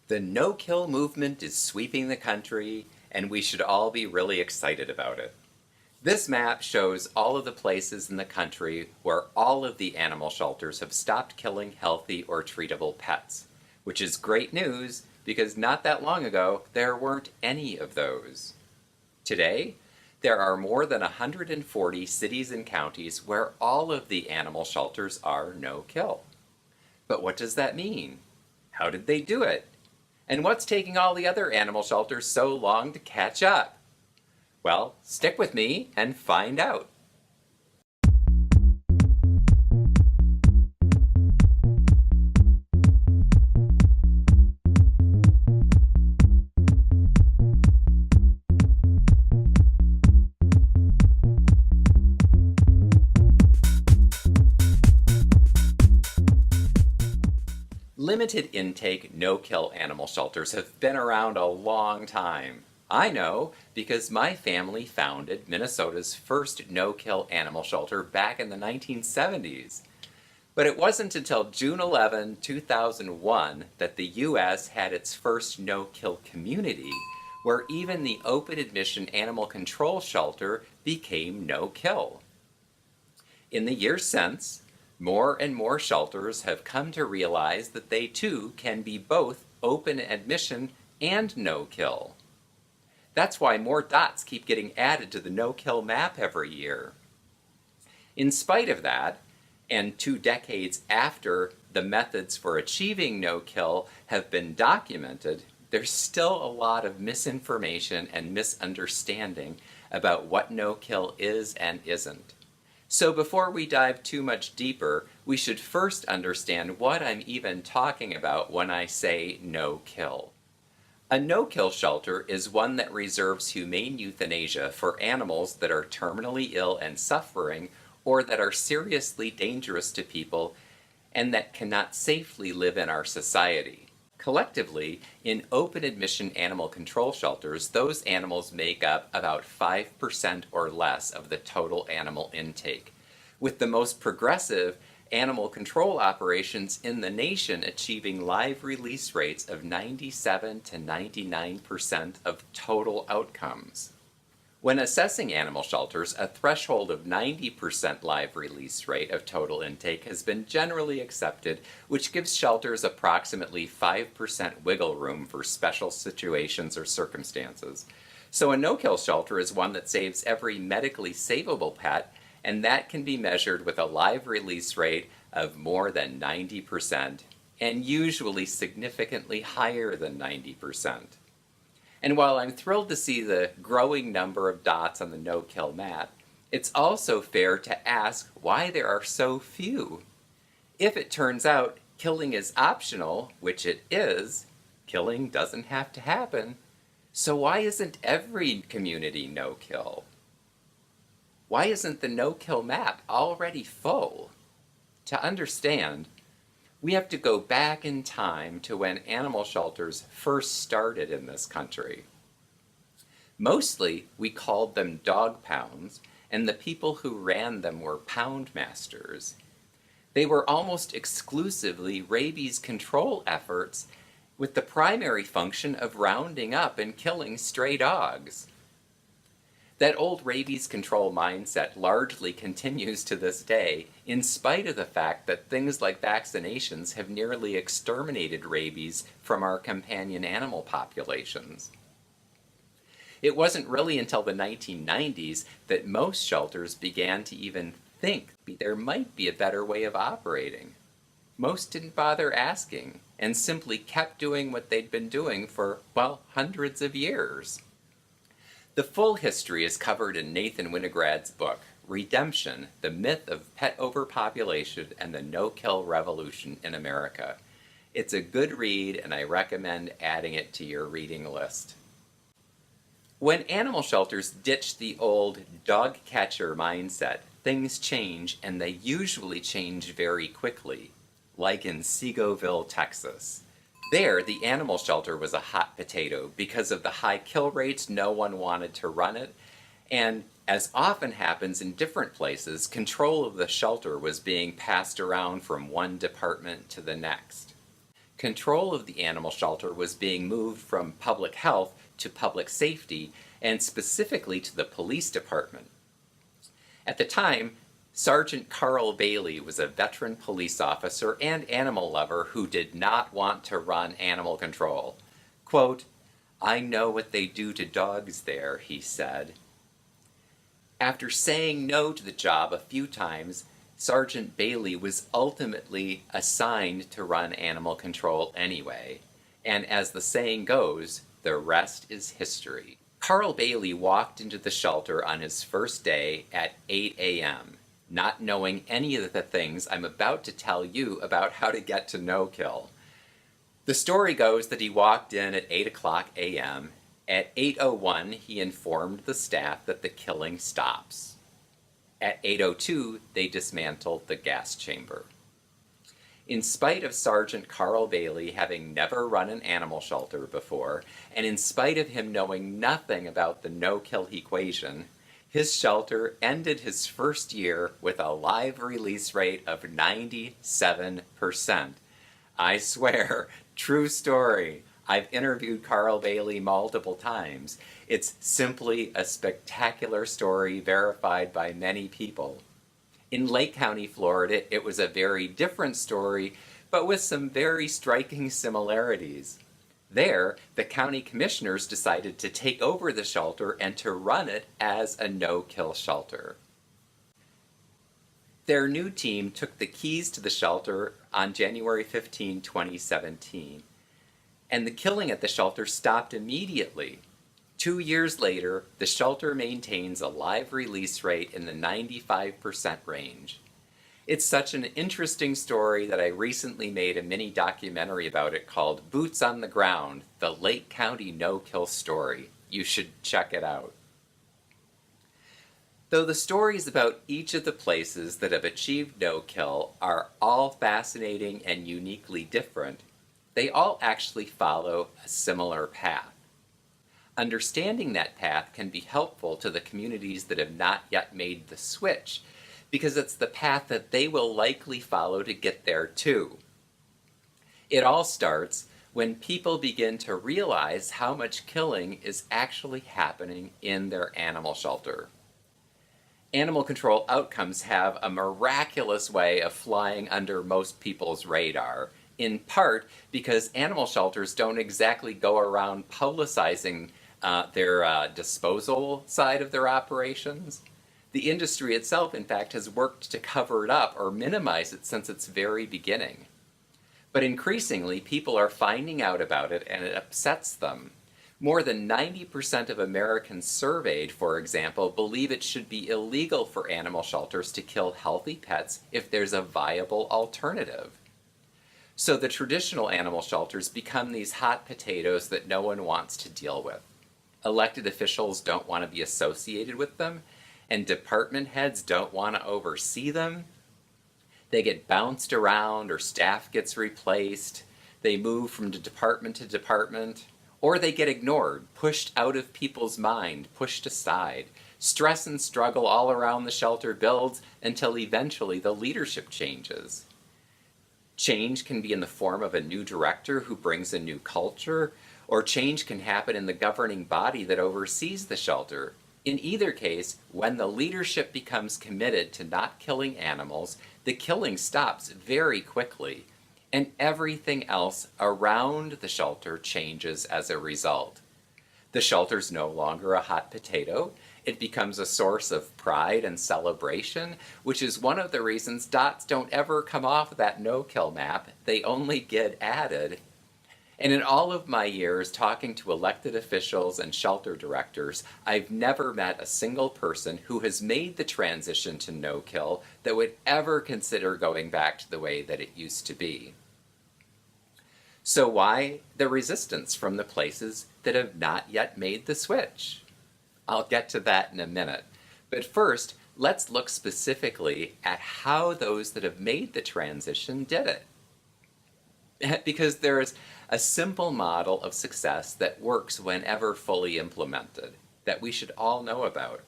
The no-kill movement is sweeping the country, and we should all be really excited about it. This map shows all of the places in the country where all of the animal shelters have stopped killing healthy or treatable pets, which is great news because not that long ago there weren't any of those. Today, there are more than 140 cities and counties where all of the animal shelters are no-kill. But what does that mean? How did they do it? And what's taking all the other animal shelters so long to catch up? Well, stick with me and find out. Limited intake, no-kill animal shelters have been around a long time. I know because my family founded Minnesota's first no-kill animal shelter back in the 1970s. But it wasn't until June 11, 2001 that the U.S. had its first no-kill community, where even the open admission animal control shelter became no-kill. In the years since, more and more shelters have come to realize that they too can be both open admission and no-kill. That's why more dots keep getting added to the no-kill map every year. In spite of that, and 2 decades after the methods for achieving no-kill have been documented, there's still a lot of misinformation and misunderstanding about what no-kill is and isn't. So before we dive too much deeper, we should first understand what I'm even talking about when I say no-kill. A no-kill shelter is one that reserves humane euthanasia for animals that are terminally ill and suffering, or that are seriously dangerous to people and that cannot safely live in our society. Collectively, in open admission animal control shelters, those animals make up about 5% or less of the total animal intake, with the most progressive animal control operations in the nation achieving live release rates of 97 to 99% of total outcomes. When assessing animal shelters, a threshold of 90% live release rate of total intake has been generally accepted, which gives shelters approximately 5% wiggle room for special situations or circumstances. So a no-kill shelter is one that saves every medically savable pet, and that can be measured with a live release rate of more than 90%, and usually significantly higher than 90%. And while I'm thrilled to see the growing number of dots on the no-kill map, it's also fair to ask why there are so few. If it turns out killing is optional, which it is, killing doesn't have to happen, so why isn't every community no-kill? Why isn't the no-kill map already full? To understand, we have to go back in time to when animal shelters first started in this country. Mostly, we called them dog pounds, and the people who ran them were pound masters. They were almost exclusively rabies control efforts, with the primary function of rounding up and killing stray dogs. That old rabies control mindset largely continues to this day, in spite of the fact that things like vaccinations have nearly exterminated rabies from our companion animal populations. It wasn't really until the 1990s that most shelters began to even think there might be a better way of operating. Most didn't bother asking, and simply kept doing what they'd been doing for, well, hundreds of years. The full history is covered in Nathan Winograd's book, Redemption, the Myth of Pet Overpopulation and the No-Kill Revolution in America. It's a good read, and I recommend adding it to your reading list. When animal shelters ditch the old dog catcher mindset, things change, and they usually change very quickly, like in Segoville, Texas. There, the animal shelter was a hot potato. Because of the high kill rates, no one wanted to run it, and as often happens in different places, control of the shelter was being passed around from one department to the next. control of the animal shelter was being moved from public health to public safety, and specifically to the police department. At the time, Sergeant Carl Bailey was a veteran police officer and animal lover who did not want to run animal control. Quote, "I know what they do to dogs there," he said. After saying no to the job a few times, Sergeant Bailey was ultimately assigned to run animal control anyway. And as the saying goes, the rest is history. Carl Bailey walked into the shelter on his first day at 8 a.m., not knowing any of the things I'm about to tell you about how to get to no-kill. The story goes that he walked in at 8 o'clock a.m. At 8:01, he informed the staff that the killing stops. At 8:02, they dismantled the gas chamber. In spite of Sergeant Carl Bailey having never run an animal shelter before, and in spite of him knowing nothing about the no-kill equation, his shelter ended his first year with a live release rate of 97%. I swear, true story. I've interviewed Carl Bailey multiple times. It's simply a spectacular story verified by many people. In Lake County, Florida, it was a very different story, but with some very striking similarities. There, the county commissioners decided to take over the shelter and to run it as a no-kill shelter. Their new team took the keys to the shelter on January 15, 2017. And the killing at the shelter stopped immediately. 2 years later, the shelter maintains a live release rate in the 95% range. It's such an interesting story that I recently made a mini documentary about it called Boots on the Ground, the Lake County No-Kill Story. You should check it out. Though the stories about each of the places that have achieved no-kill are all fascinating and uniquely different, they all actually follow a similar path. Understanding that path can be helpful to the communities that have not yet made the switch, because it's the path that they will likely follow to get there too. It all starts when people begin to realize how much killing is actually happening in their animal shelter. Animal control outcomes have a miraculous way of flying under most people's radar, in part because animal shelters don't exactly go around publicizing their disposal side of their operations. The industry itself, in fact, has worked to cover it up or minimize it since its very beginning. But increasingly, people are finding out about it and it upsets them. More than 90% of Americans surveyed, for example, believe it should be illegal for animal shelters to kill healthy pets if there's a viable alternative. So the traditional animal shelters become these hot potatoes that no one wants to deal with. Elected officials don't want to be associated with them, and department heads don't want to oversee them. They get bounced around, or staff gets replaced. They move from department to department, or they get ignored, pushed out of people's mind, pushed aside. Stress and struggle all around the shelter builds until eventually the leadership changes. Change can be in the form of a new director who brings a new culture, or change can happen in the governing body that oversees the shelter. In either case, when the leadership becomes committed to not killing animals, the killing stops very quickly, and everything else around the shelter changes as a result. The shelter's no longer a hot potato. It becomes a source of pride and celebration, which is one of the reasons dots don't ever come off that no-kill map. They only get added. And in all of my years talking to elected officials and shelter directors, I've never met a single person who has made the transition to no-kill that would ever consider going back to the way that it used to be. So why the resistance from the places that have not yet made the switch? I'll get to that in a minute. But first, let's look specifically at how those that have made the transition did it. Because there is a simple model of success that works whenever fully implemented, that we should all know about.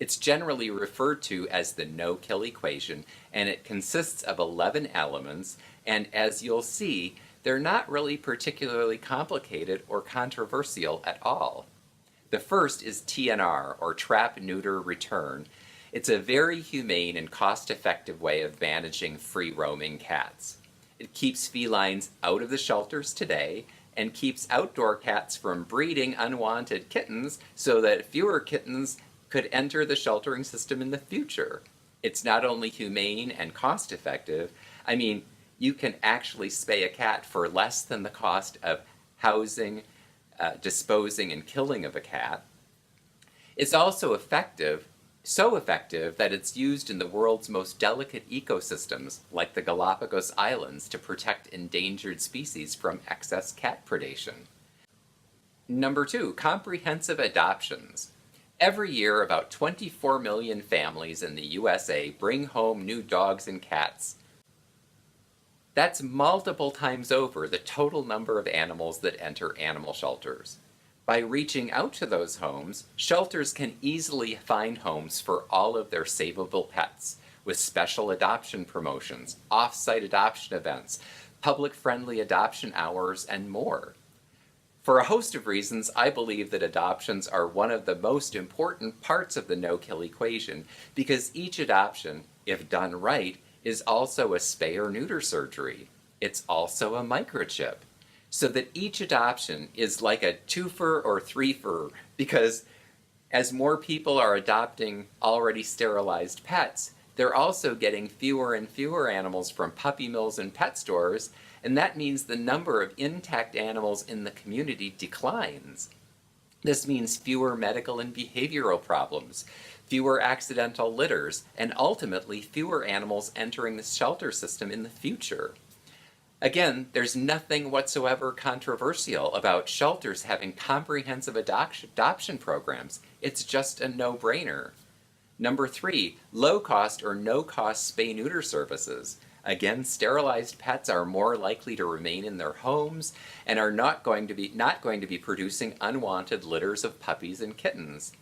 It's generally referred to as the no-kill equation, and it consists of 11 elements, and as you'll see, they're not really particularly complicated or controversial at all. The first is TNR, or Trap, Neuter, Return. It's a very humane and cost-effective way of managing free-roaming cats. It keeps felines out of the shelters today and keeps outdoor cats from breeding unwanted kittens so that fewer kittens could enter the sheltering system in the future. It's not only humane and cost-effective, I mean, you can actually spay a cat for less than the cost of housing, disposing, and killing of a cat. It's also effective, so effective that it's used in the world's most delicate ecosystems, like the Galapagos Islands, to protect endangered species from excess cat predation. Number 2, comprehensive adoptions. Every year, about 24 million families in the USA bring home new dogs and cats. That's multiple times over the total number of animals that enter animal shelters. By reaching out to those homes, shelters can easily find homes for all of their savable pets, with special adoption promotions, off-site adoption events, public-friendly adoption hours, and more. For a host of reasons, I believe that adoptions are one of the most important parts of the no-kill equation, because each adoption, if done right, is also a spay or neuter surgery. It's also a microchip. So that each adoption is like a twofer or threefer, because as more people are adopting already sterilized pets, they're also getting fewer and fewer animals from puppy mills and pet stores, and that means the number of intact animals in the community declines. This means fewer medical and behavioral problems, fewer accidental litters, and ultimately fewer animals entering the shelter system in the future. Again, there's nothing whatsoever controversial about shelters having comprehensive adoption programs. It's just a no-brainer. Number 3, low-cost or no-cost spay-neuter services. Again, sterilized pets are more likely to remain in their homes and are not going to be producing unwanted litters of puppies and kittens.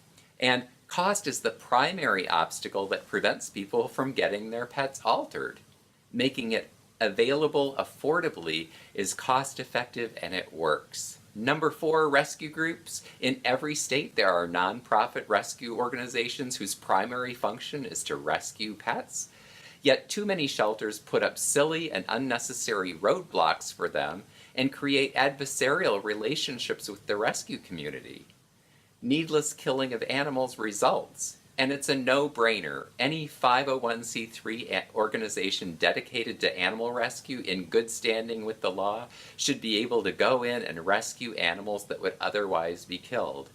And cost is the primary obstacle that prevents people from getting their pets altered. Making it available affordably is cost-effective and it works. Number 4, rescue groups. In every state there are nonprofit rescue organizations whose primary function is to rescue pets. Yet too many shelters put up silly and unnecessary roadblocks for them and create adversarial relationships with the rescue community. Needless killing of animals results, and it's a no-brainer. Any 501c3 organization dedicated to animal rescue in good standing with the law should be able to go in and rescue animals that would otherwise be killed.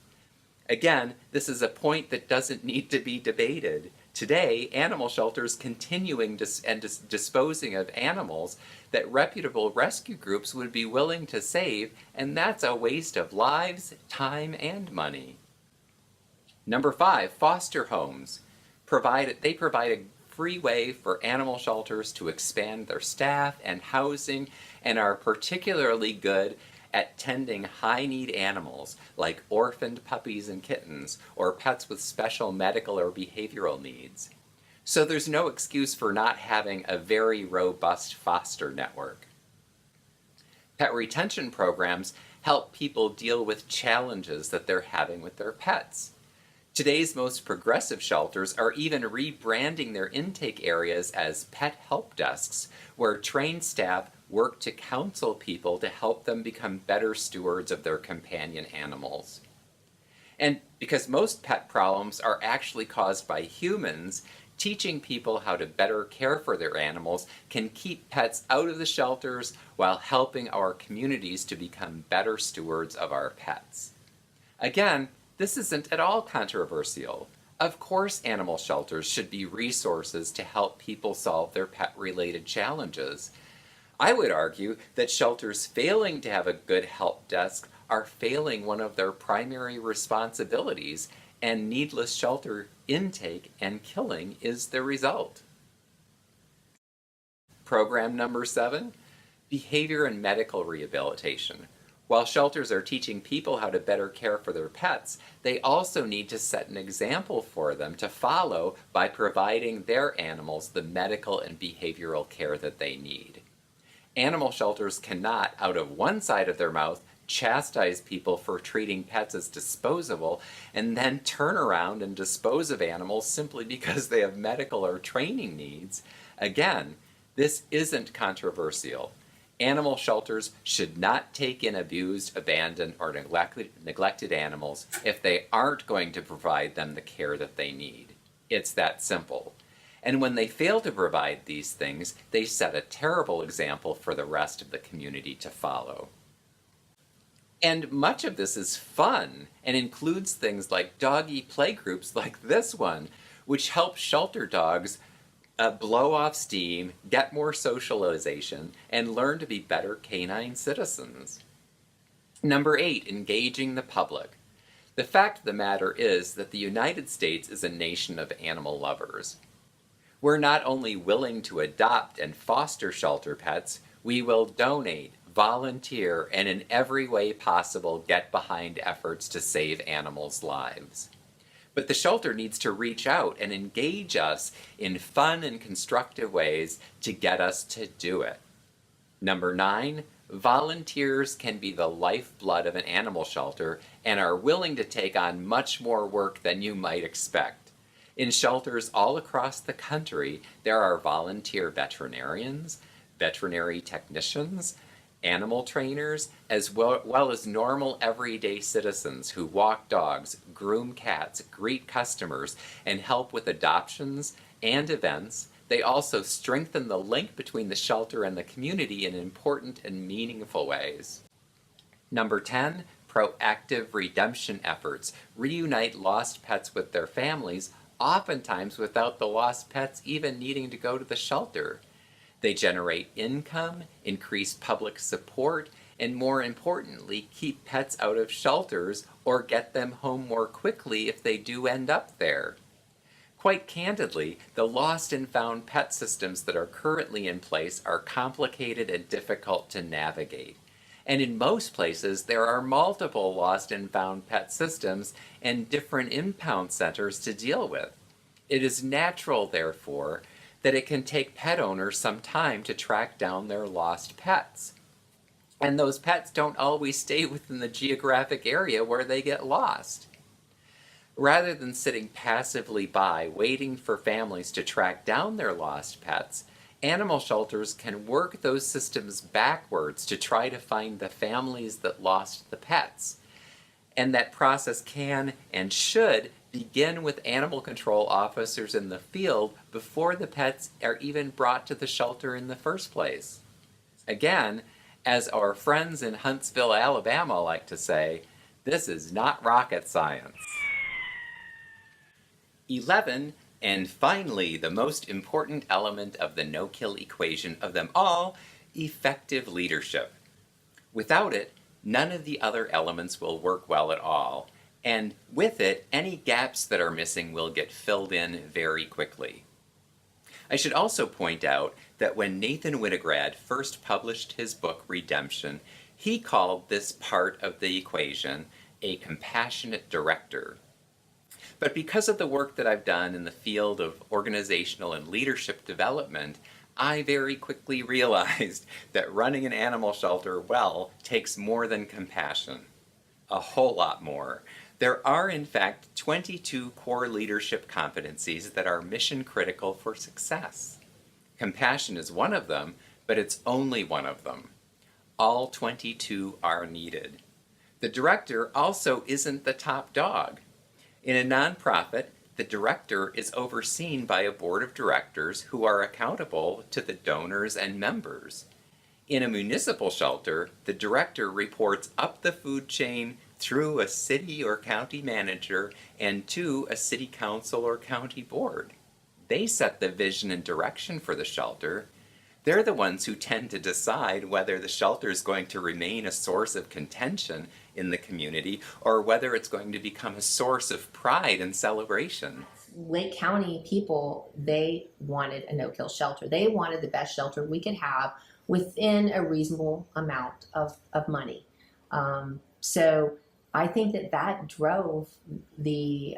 Again, this is a point that doesn't need to be debated. Today, animal shelters continuing disposing of animals that reputable rescue groups would be willing to save, and that's a waste of lives, time, and money. Number 5, foster homes. They provide a free way for animal shelters to expand their staff and housing, and are particularly good at tending high-need animals like orphaned puppies and kittens, or pets with special medical or behavioral needs. So there's no excuse for not having a very robust foster network. Pet retention programs help people deal with challenges that they're having with their pets. Today's most progressive shelters are even rebranding their intake areas as pet help desks, where trained staff work to counsel people to help them become better stewards of their companion animals. And because most pet problems are actually caused by humans, teaching people how to better care for their animals can keep pets out of the shelters while helping our communities to become better stewards of our pets. Again, this isn't at all controversial. Of course, animal shelters should be resources to help people solve their pet-related challenges. I would argue that shelters failing to have a good help desk are failing one of their primary responsibilities, and needless shelter intake and killing is the result. Program number 7, behavior and medical rehabilitation. While shelters are teaching people how to better care for their pets, they also need to set an example for them to follow by providing their animals the medical and behavioral care that they need. Animal shelters cannot, out of one side of their mouth, chastise people for treating pets as disposable and then turn around and dispose of animals simply because they have medical or training needs. Again, this isn't controversial. Animal shelters should not take in abused, abandoned, or neglected animals if they aren't going to provide them the care that they need. It's that simple. And when they fail to provide these things, they set a terrible example for the rest of the community to follow. And much of this is fun and includes things like doggy playgroups like this one, which help shelter dogs blow off steam, get more socialization, and learn to be better canine citizens. Number 8, engaging the public. The fact of the matter is that the United States is a nation of animal lovers. We're not only willing to adopt and foster shelter pets, we will donate, volunteer, and in every way possible get behind efforts to save animals' lives. But the shelter needs to reach out and engage us in fun and constructive ways to get us to do it. Number 9, volunteers can be the lifeblood of an animal shelter and are willing to take on much more work than you might expect. In shelters all across the country, there are volunteer veterinarians, veterinary technicians, animal trainers, as well as normal everyday citizens who walk dogs, groom cats, greet customers, and help with adoptions and events. They also strengthen the link between the shelter and the community in important and meaningful ways. Number 10, proactive redemption efforts reunite lost pets with their families, oftentimes without the lost pets even needing to go to the shelter. They generate income, increase public support, and more importantly, keep pets out of shelters or get them home more quickly if they do end up there. Quite candidly, the lost and found pet systems that are currently in place are complicated and difficult to navigate. And in most places, there are multiple lost and found pet systems and different impound centers to deal with. It is natural, therefore, that it can take pet owners some time to track down their lost pets. And those pets don't always stay within the geographic area where they get lost. Rather than sitting passively by waiting for families to track down their lost pets, animal shelters can work those systems backwards to try to find the families that lost the pets. And that process can and should begin with animal control officers in the field before the pets are even brought to the shelter in the first place. Again, as our friends in Huntsville, Alabama like to say, this is not rocket science. 11, and finally, the most important element of the no-kill equation of them all, effective leadership. Without it, none of the other elements will work well at all, and with it, any gaps that are missing will get filled in very quickly. I should also point out that when Nathan Winograd first published his book Redemption, he called this part of the equation a compassionate director. But because of the work that I've done in the field of organizational and leadership development, I very quickly realized that running an animal shelter well takes more than compassion. A whole lot more. There are, in fact, 22 core leadership competencies that are mission critical for success. Compassion is one of them, but it's only one of them. All 22 are needed. The director also isn't the top dog. In a nonprofit, the director is overseen by a board of directors who are accountable to the donors and members. In a municipal shelter, the director reports up the food chain through a city or county manager and to a city council or county board. They set the vision and direction for the shelter. They're the ones who tend to decide whether the shelter is going to remain a source of contention in the community or whether it's going to become a source of pride and celebration. Lake County people, they wanted a no-kill shelter. They wanted the best shelter we could have within a reasonable amount of money. So I think that drove the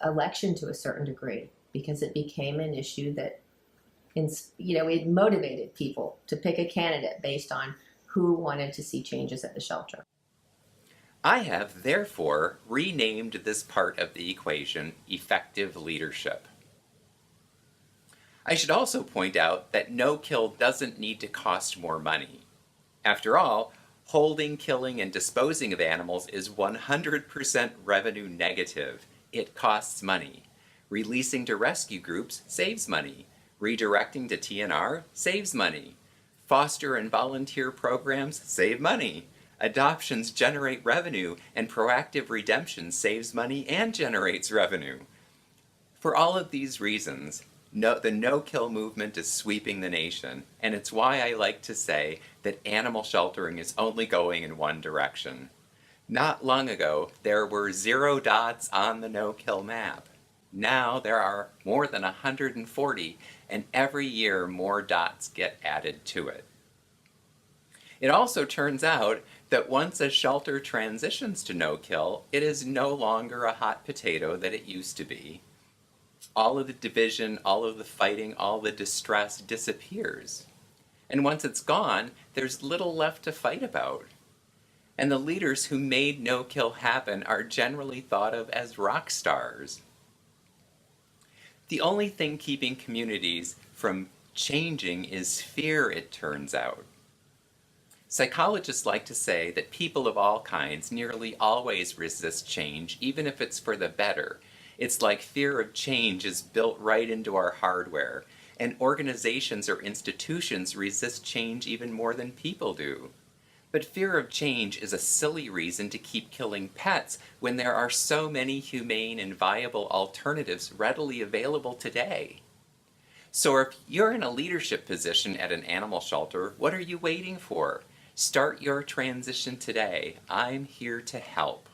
election to a certain degree because it became an issue that it motivated people to pick a candidate based on who wanted to see changes at the shelter. I have therefore renamed this part of the equation effective leadership. I should also point out that no-kill doesn't need to cost more money. After all, holding, killing, and disposing of animals is 100% revenue negative. It costs money. Releasing to rescue groups saves money. Redirecting to TNR saves money. Foster and volunteer programs save money. Adoptions generate revenue, and proactive redemption saves money and generates revenue. For all of these reasons, the no-kill movement is sweeping the nation, and it's why I like to say that animal sheltering is only going in one direction. Not long ago, there were 0 dots on the no-kill map. Now there are more than 140, and every year more dots get added to it. It also turns out that once a shelter transitions to no-kill, it is no longer a hot potato that it used to be. All of the division, all of the fighting, all the distress disappears. And once it's gone, there's little left to fight about. And the leaders who made no-kill happen are generally thought of as rock stars. The only thing keeping communities from changing is fear, it turns out. Psychologists like to say that people of all kinds nearly always resist change, even if it's for the better. It's like fear of change is built right into our hardware, and organizations or institutions resist change even more than people do. But fear of change is a silly reason to keep killing pets when there are so many humane and viable alternatives readily available today. So if you're in a leadership position at an animal shelter, what are you waiting for? Start your transition today. I'm here to help.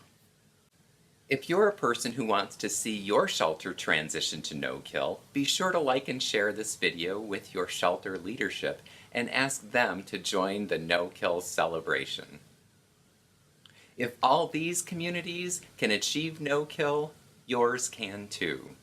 If you're a person who wants to see your shelter transition to no-kill, be sure to like and share this video with your shelter leadership and ask them to join the no-kill celebration. If all these communities can achieve no-kill, yours can too.